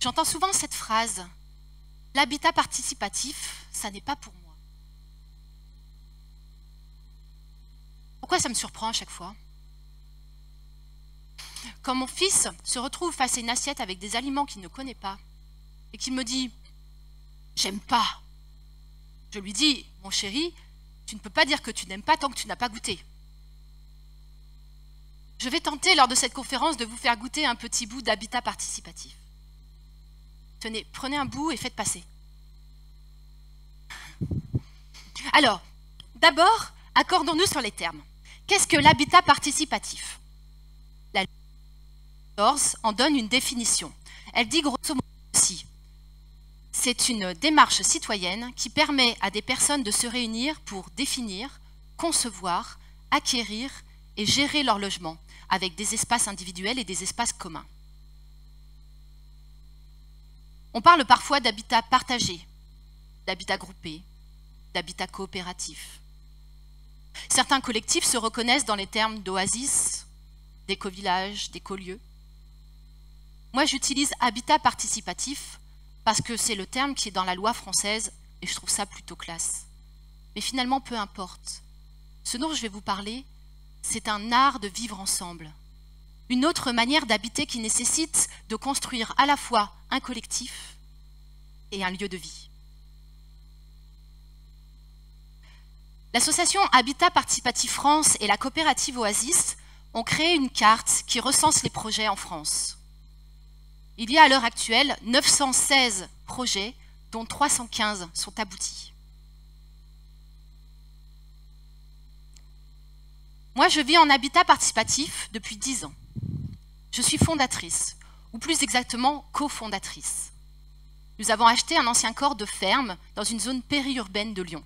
J'entends souvent cette phrase, l'habitat participatif, ça n'est pas pour moi. Pourquoi ça me surprend à chaque fois? Quand mon fils se retrouve face à une assiette avec des aliments qu'il ne connaît pas et qu'il me dit « j'aime pas », je lui dis « mon chéri, tu ne peux pas dire que tu n'aimes pas tant que tu n'as pas goûté ». Je vais tenter lors de cette conférence de vous faire goûter un petit bout d'habitat participatif. Tenez, prenez un bout et faites passer. Alors, d'abord, accordons-nous sur les termes. Qu'est-ce que l'habitat participatif? La loi 14 en donne une définition. Elle dit grosso modo ceci. C'est une démarche citoyenne qui permet à des personnes de se réunir pour définir, concevoir, acquérir et gérer leur logement, avec des espaces individuels et des espaces communs. On parle parfois d'habitat partagé, d'habitat groupé, d'habitat coopératif. Certains collectifs se reconnaissent dans les termes d'oasis, d'éco-village, d'écolieux. Moi, j'utilise habitat participatif parce que c'est le terme qui est dans la loi française et je trouve ça plutôt classe. Mais finalement, peu importe. Ce dont je vais vous parler, c'est un art de vivre ensemble. Une autre manière d'habiter qui nécessite de construire à la fois un collectif et un lieu de vie. L'association Habitat Participatif France et la coopérative Oasis ont créé une carte qui recense les projets en France. Il y a à l'heure actuelle 916 projets, dont 315 sont aboutis. Moi, je vis en habitat participatif depuis 10 ans. Je suis fondatrice, ou plus exactement cofondatrice. Nous avons acheté un ancien corps de ferme dans une zone périurbaine de Lyon.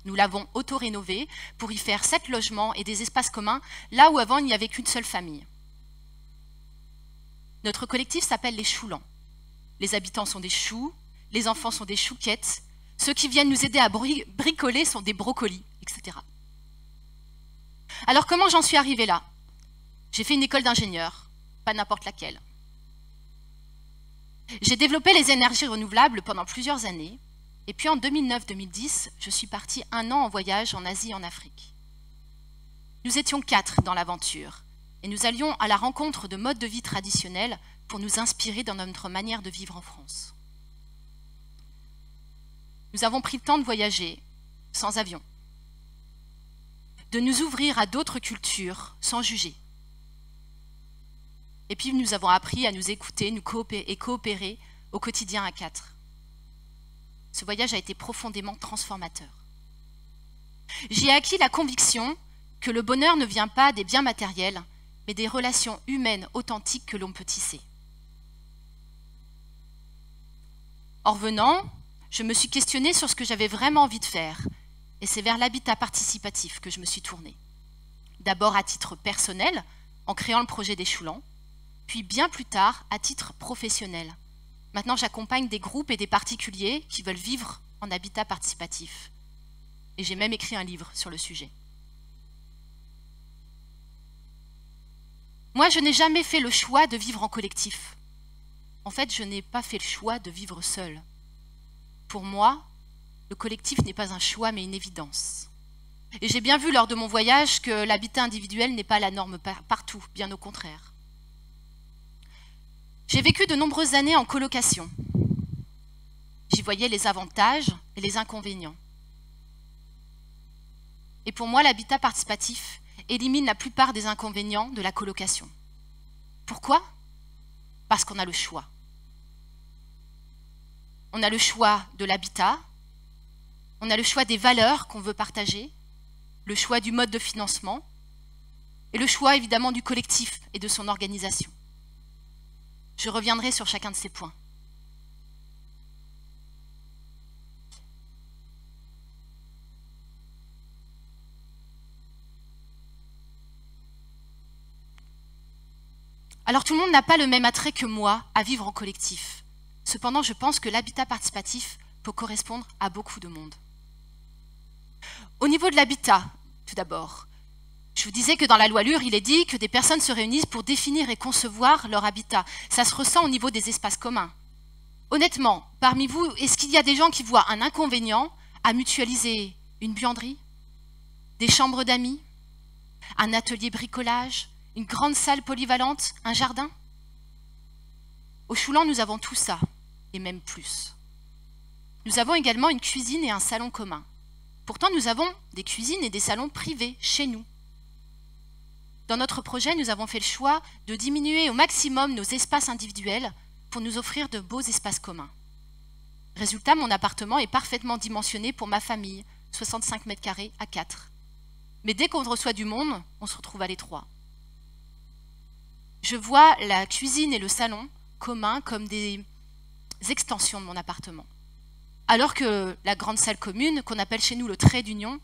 Nous l'avons auto-rénové pour y faire 7 logements et des espaces communs, là où avant il n'y avait qu'une seule famille. Notre collectif s'appelle les Choulans. Les habitants sont des choux, les enfants sont des chouquettes, ceux qui viennent nous aider à bricoler sont des brocolis, etc. Alors comment j'en suis arrivée là? J'ai fait une école d'ingénieur, pas n'importe laquelle. J'ai développé les énergies renouvelables pendant plusieurs années, et puis en 2009-2010, je suis partie 1 an en voyage en Asie et en Afrique. Nous étions 4 dans l'aventure, et nous allions à la rencontre de modes de vie traditionnels pour nous inspirer dans notre manière de vivre en France. Nous avons pris le temps de voyager, sans avion, de nous ouvrir à d'autres cultures, sans juger. Et puis nous avons appris à nous écouter, et coopérer au quotidien à 4. Ce voyage a été profondément transformateur. J'y ai acquis la conviction que le bonheur ne vient pas des biens matériels, mais des relations humaines authentiques que l'on peut tisser. En revenant, je me suis questionnée sur ce que j'avais vraiment envie de faire, et c'est vers l'habitat participatif que je me suis tournée. D'abord à titre personnel, en créant le projet des Choulans, puis bien plus tard à titre professionnel. Maintenant, j'accompagne des groupes et des particuliers qui veulent vivre en habitat participatif. Et j'ai même écrit un livre sur le sujet. Moi, je n'ai jamais fait le choix de vivre en collectif. En fait, je n'ai pas fait le choix de vivre seul. Pour moi, le collectif n'est pas un choix, mais une évidence. Et j'ai bien vu lors de mon voyage que l'habitat individuel n'est pas la norme partout, bien au contraire. J'ai vécu de nombreuses années en colocation. J'y voyais les avantages et les inconvénients. Et pour moi, l'habitat participatif élimine la plupart des inconvénients de la colocation. Pourquoi? Parce qu'on a le choix. On a le choix de l'habitat, on a le choix des valeurs qu'on veut partager, le choix du mode de financement et le choix évidemment du collectif et de son organisation. Je reviendrai sur chacun de ces points. Alors tout le monde n'a pas le même attrait que moi à vivre en collectif. Cependant, je pense que l'habitat participatif peut correspondre à beaucoup de monde. Au niveau de l'habitat, tout d'abord, Je vous disais que dans la loi LUR, il est dit que des personnes se réunissent pour définir et concevoir leur habitat. Ça se ressent au niveau des espaces communs. Honnêtement, parmi vous, est-ce qu'il y a des gens qui voient un inconvénient à mutualiser une buanderie, des chambres d'amis, un atelier bricolage, une grande salle polyvalente, un jardin? Au Choulan, nous avons tout ça, et même plus. Nous avons également une cuisine et un salon commun. Pourtant, nous avons des cuisines et des salons privés chez nous. Dans notre projet, nous avons fait le choix de diminuer au maximum nos espaces individuels pour nous offrir de beaux espaces communs. Résultat, mon appartement est parfaitement dimensionné pour ma famille, 65 mètres carrés à 4. Mais dès qu'on reçoit du monde, on se retrouve à l'étroit. Je vois la cuisine et le salon communs comme des extensions de mon appartement. Alors que la grande salle commune, qu'on appelle chez nous le trait d'union,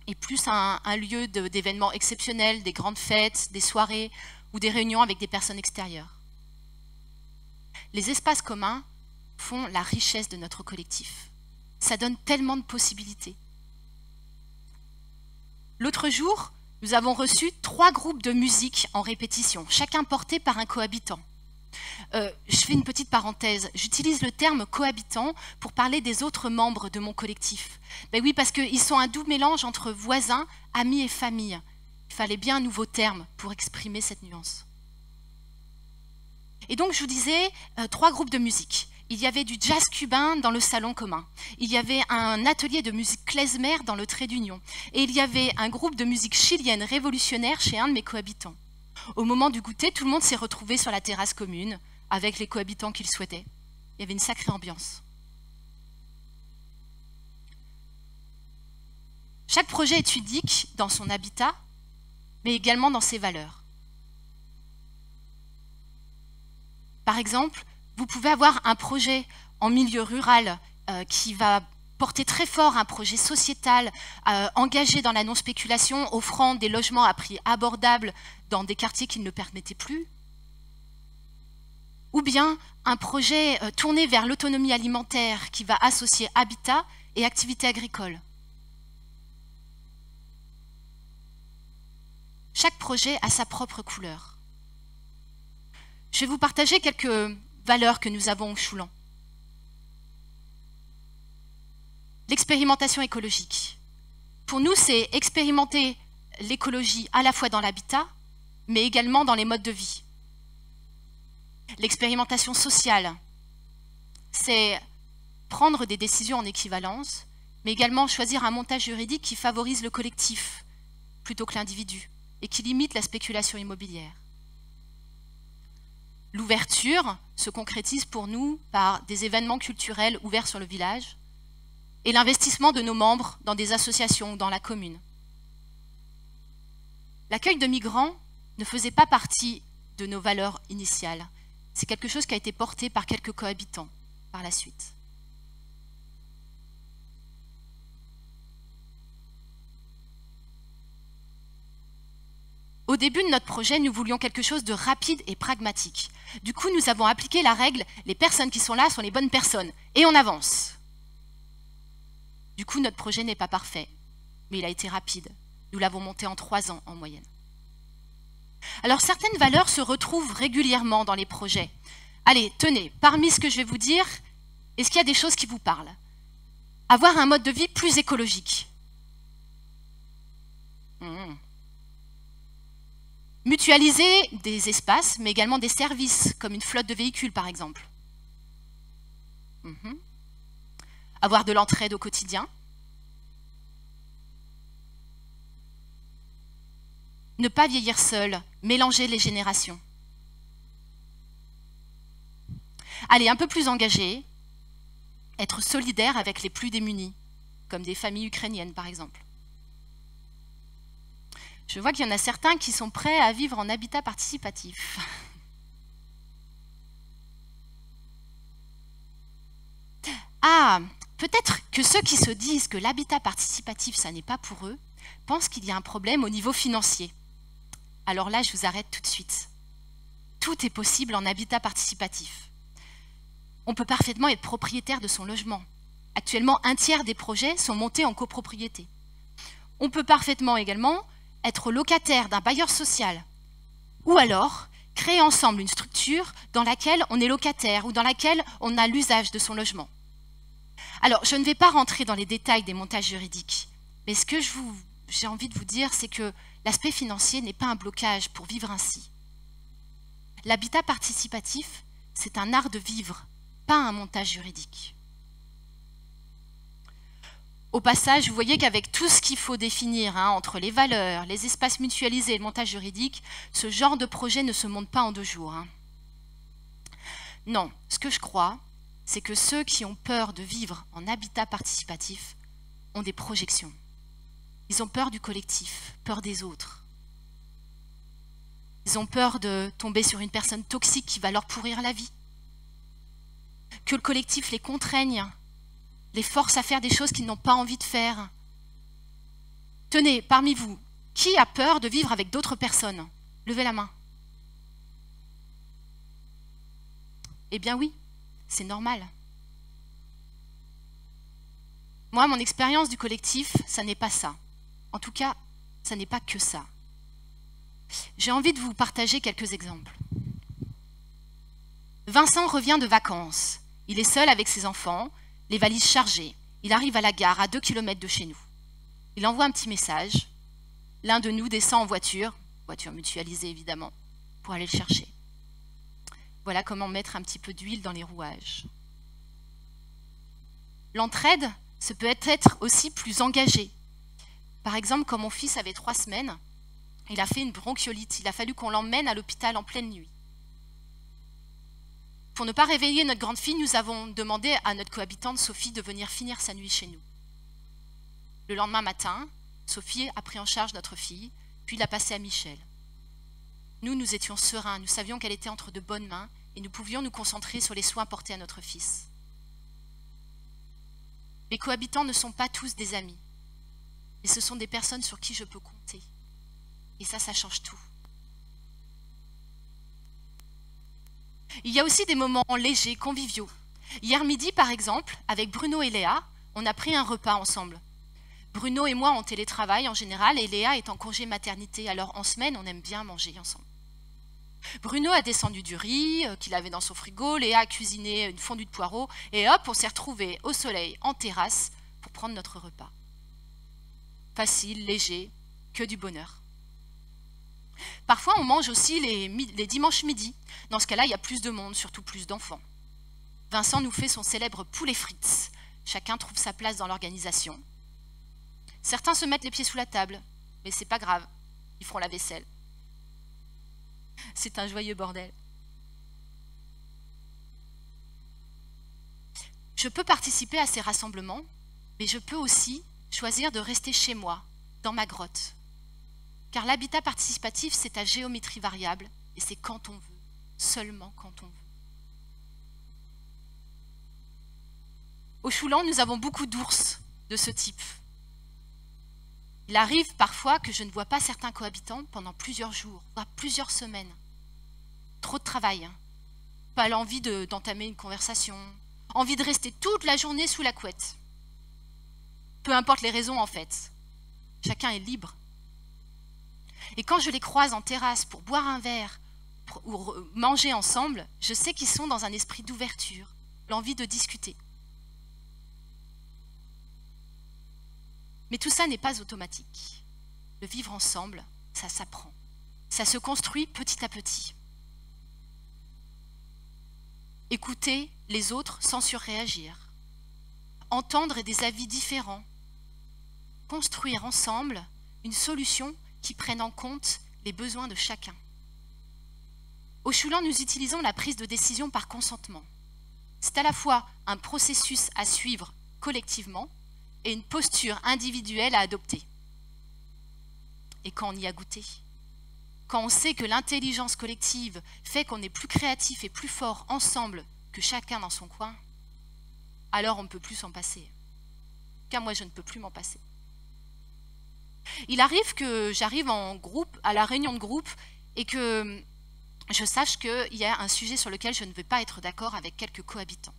est plus un lieu d'événements exceptionnels, des grandes fêtes, des soirées ou des réunions avec des personnes extérieures. Les espaces communs font la richesse de notre collectif. Ça donne tellement de possibilités. L'autre jour, nous avons reçu 3 groupes de musique en répétition, chacun porté par un cohabitant. Je fais une petite parenthèse, j'utilise le terme cohabitant pour parler des autres membres de mon collectif. Ben oui, parce qu'ils sont un doux mélange entre voisins, amis et famille. Il fallait bien un nouveau terme pour exprimer cette nuance. Et donc je vous disais, 3 groupes de musique. Il y avait du jazz cubain dans le salon commun. Il y avait un atelier de musique klezmer dans le trait d'union. Et il y avait un groupe de musique chilienne révolutionnaire chez un de mes cohabitants. Au moment du goûter, tout le monde s'est retrouvé sur la terrasse commune avec les cohabitants qu'il souhaitait. Il y avait une sacrée ambiance. Chaque projet est unique dans son habitat, mais également dans ses valeurs. Par exemple, vous pouvez avoir un projet en milieu rural qui va porter très fort un projet sociétal engagé dans la non-spéculation, offrant des logements à prix abordables dans des quartiers qui ne le permettaient plus. Ou bien un projet tourné vers l'autonomie alimentaire qui va associer habitat et activité agricole. Chaque projet a sa propre couleur. Je vais vous partager quelques valeurs que nous avons au Choulan. L'expérimentation écologique. Pour nous, c'est expérimenter l'écologie à la fois dans l'habitat, mais également dans les modes de vie. L'expérimentation sociale, c'est prendre des décisions en équivalence, mais également choisir un montage juridique qui favorise le collectif plutôt que l'individu et qui limite la spéculation immobilière. L'ouverture se concrétise pour nous par des événements culturels ouverts sur le village et l'investissement de nos membres dans des associations ou dans la commune. L'accueil de migrants ne faisait pas partie de nos valeurs initiales. C'est quelque chose qui a été porté par quelques cohabitants par la suite. Au début de notre projet, nous voulions quelque chose de rapide et pragmatique. Du coup, nous avons appliqué la règle « les personnes qui sont là sont les bonnes personnes » et on avance. Du coup, notre projet n'est pas parfait, mais il a été rapide. Nous l'avons monté en 3 ans en moyenne. Alors, certaines valeurs se retrouvent régulièrement dans les projets. Allez, tenez, parmi ce que je vais vous dire, est-ce qu'il y a des choses qui vous parlent? Avoir un mode de vie plus écologique. Mutualiser des espaces, mais également des services, comme une flotte de véhicules, par exemple. Avoir de l'entraide au quotidien. Ne pas vieillir seul, mélanger les générations. Allez, un peu plus engagé, être solidaire avec les plus démunis, comme des familles ukrainiennes, par exemple. Je vois qu'il y en a certains qui sont prêts à vivre en habitat participatif. Ah, peut-être que ceux qui se disent que l'habitat participatif, ça n'est pas pour eux, pensent qu'il y a un problème au niveau financier. Alors là, je vous arrête tout de suite. Tout est possible en habitat participatif. On peut parfaitement être propriétaire de son logement. Actuellement, 1/3 des projets sont montés en copropriété. On peut parfaitement également être locataire d'un bailleur social, ou alors créer ensemble une structure dans laquelle on est locataire ou dans laquelle on a l'usage de son logement. Alors, je ne vais pas rentrer dans les détails des montages juridiques, mais ce que j'ai envie de vous dire, c'est que l'aspect financier n'est pas un blocage pour vivre ainsi. L'habitat participatif, c'est un art de vivre, pas un montage juridique. Au passage, vous voyez qu'avec tout ce qu'il faut définir entre les valeurs, les espaces mutualisés et le montage juridique, ce genre de projet ne se monte pas en 2 jours. Non, ce que je crois, c'est que ceux qui ont peur de vivre en habitat participatif ont des projections. Ils ont peur du collectif, peur des autres. Ils ont peur de tomber sur une personne toxique qui va leur pourrir la vie. Que le collectif les contraigne, les force à faire des choses qu'ils n'ont pas envie de faire. Tenez, parmi vous, qui a peur de vivre avec d'autres personnes? Levez la main. Eh bien oui, c'est normal. Moi, mon expérience du collectif, ça n'est pas ça. En tout cas, ça n'est pas que ça. J'ai envie de vous partager quelques exemples. Vincent revient de vacances. Il est seul avec ses enfants, les valises chargées. Il arrive à la gare, à 2 km de chez nous. Il envoie un petit message. L'un de nous descend en voiture mutualisée évidemment, pour aller le chercher. Voilà comment mettre un petit peu d'huile dans les rouages. L'entraide, ça peut être aussi plus engagé. Par exemple, quand mon fils avait 3 semaines, il a fait une bronchiolite. Il a fallu qu'on l'emmène à l'hôpital en pleine nuit. Pour ne pas réveiller notre grande fille, nous avons demandé à notre cohabitante Sophie de venir finir sa nuit chez nous. Le lendemain matin, Sophie a pris en charge notre fille, puis l'a passée à Michel. Nous étions sereins, nous savions qu'elle était entre de bonnes mains et nous pouvions nous concentrer sur les soins portés à notre fils. Les cohabitants ne sont pas tous des amis, mais ce sont des personnes sur qui je peux compter. Et ça change tout. Il y a aussi des moments légers, conviviaux. Hier midi, par exemple, avec Bruno et Léa, on a pris un repas ensemble. Bruno et moi, on télétravaille en général et Léa est en congé maternité. Alors en semaine, on aime bien manger ensemble. Bruno a descendu du riz qu'il avait dans son frigo, Léa a cuisiné une fondue de poireaux et hop, on s'est retrouvés au soleil, en terrasse, pour prendre notre repas. Facile, léger, que du bonheur. Parfois, on mange aussi les dimanches midi. Dans ce cas-là, il y a plus de monde, surtout plus d'enfants. Vincent nous fait son célèbre poulet frites. Chacun trouve sa place dans l'organisation. Certains se mettent les pieds sous la table, mais c'est pas grave, ils feront la vaisselle. C'est un joyeux bordel. Je peux participer à ces rassemblements, mais je peux aussi choisir de rester chez moi, dans ma grotte. Car l'habitat participatif, c'est à géométrie variable et c'est quand on veut, seulement quand on veut. Au Choulan, nous avons beaucoup d'ours de ce type. Il arrive parfois que je ne vois pas certains cohabitants pendant plusieurs jours, voire plusieurs semaines. Trop de travail, pas l'envie d'entamer une conversation, envie de rester toute la journée sous la couette. Peu importe les raisons en fait, chacun est libre. Et quand je les croise en terrasse pour boire un verre ou manger ensemble, je sais qu'ils sont dans un esprit d'ouverture, l'envie de discuter. Mais tout ça n'est pas automatique. Le vivre ensemble, ça s'apprend. Ça se construit petit à petit. Écouter les autres sans surréagir. Entendre des avis différents. Construire ensemble une solution qui prenne en compte les besoins de chacun. Au Choulan, nous utilisons la prise de décision par consentement. C'est à la fois un processus à suivre collectivement et une posture individuelle à adopter. Et quand on y a goûté, quand on sait que l'intelligence collective fait qu'on est plus créatif et plus fort ensemble que chacun dans son coin, alors on ne peut plus s'en passer. Car moi, je ne peux plus m'en passer. Il arrive que j'arrive en groupe, à la réunion de groupe, et que je sache qu'il y a un sujet sur lequel je ne vais pas être d'accord avec quelques cohabitants.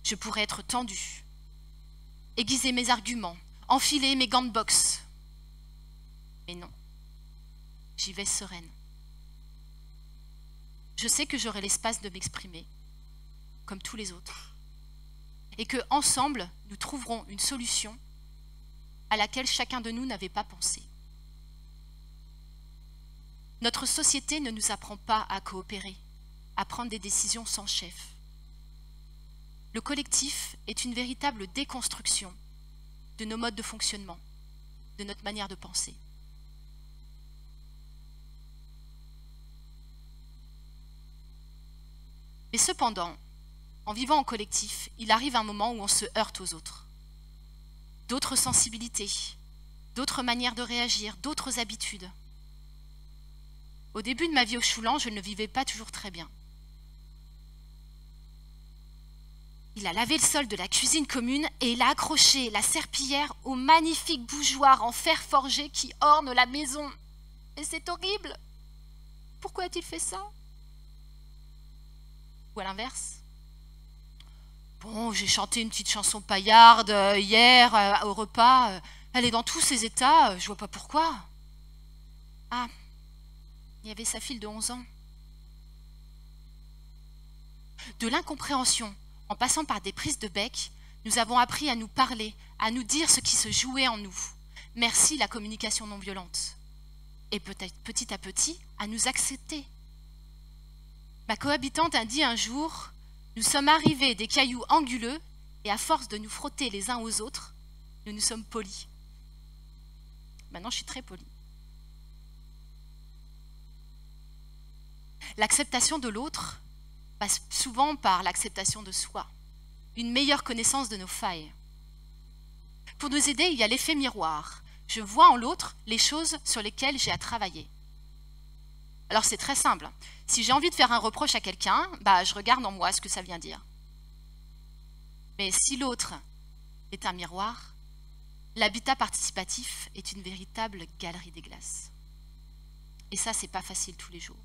Je pourrais être tendue, aiguiser mes arguments, enfiler mes gants de boxe. Mais non, j'y vais sereine. Je sais que j'aurai l'espace de m'exprimer, comme tous les autres, et que ensemble, nous trouverons une solution à laquelle chacun de nous n'avait pas pensé. Notre société ne nous apprend pas à coopérer, à prendre des décisions sans chef. Le collectif est une véritable déconstruction de nos modes de fonctionnement, de notre manière de penser. Mais cependant, en vivant en collectif, il arrive un moment où on se heurte aux autres. D'autres sensibilités, d'autres manières de réagir, d'autres habitudes. Au début de ma vie au Choulan, je ne le vivais pas toujours très bien. Il a lavé le sol de la cuisine commune et il a accroché la serpillière au magnifique bougeoir en fer forgé qui orne la maison. Et c'est horrible. Pourquoi a-t-il fait ça? Ou à l'inverse? Bon, j'ai chanté une petite chanson paillarde hier au repas. Elle est dans tous ses états, je vois pas pourquoi. Ah, il y avait sa fille de 11 ans. De l'incompréhension, en passant par des prises de bec, nous avons appris à nous parler, à nous dire ce qui se jouait en nous. Merci la communication non violente. Et peut-être petit à petit, à nous accepter. Ma cohabitante a dit un jour, nous sommes arrivés des cailloux anguleux et à force de nous frotter les uns aux autres, nous nous sommes polis. Maintenant, je suis très polie. L'acceptation de l'autre passe souvent par l'acceptation de soi, une meilleure connaissance de nos failles. Pour nous aider, il y a l'effet miroir. Je vois en l'autre les choses sur lesquelles j'ai à travailler. Alors c'est très simple. Si j'ai envie de faire un reproche à quelqu'un, je regarde en moi ce que ça vient dire. Mais si l'autre est un miroir, l'habitat participatif est une véritable galerie des glaces. Et ça, c'est pas facile tous les jours.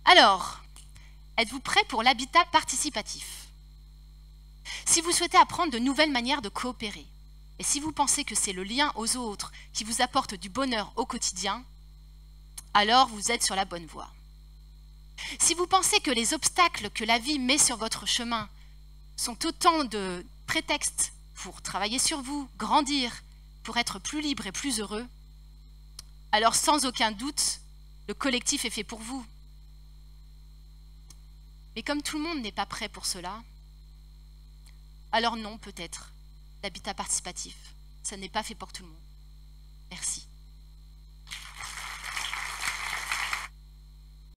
Alors, êtes-vous prêts pour l'habitat participatif? Si vous souhaitez apprendre de nouvelles manières de coopérer, et si vous pensez que c'est le lien aux autres qui vous apporte du bonheur au quotidien, alors vous êtes sur la bonne voie. Si vous pensez que les obstacles que la vie met sur votre chemin sont autant de prétextes pour travailler sur vous, grandir, pour être plus libre et plus heureux, alors sans aucun doute, le collectif est fait pour vous. Mais comme tout le monde n'est pas prêt pour cela, alors non, peut-être, l'habitat participatif, ça n'est pas fait pour tout le monde. Merci.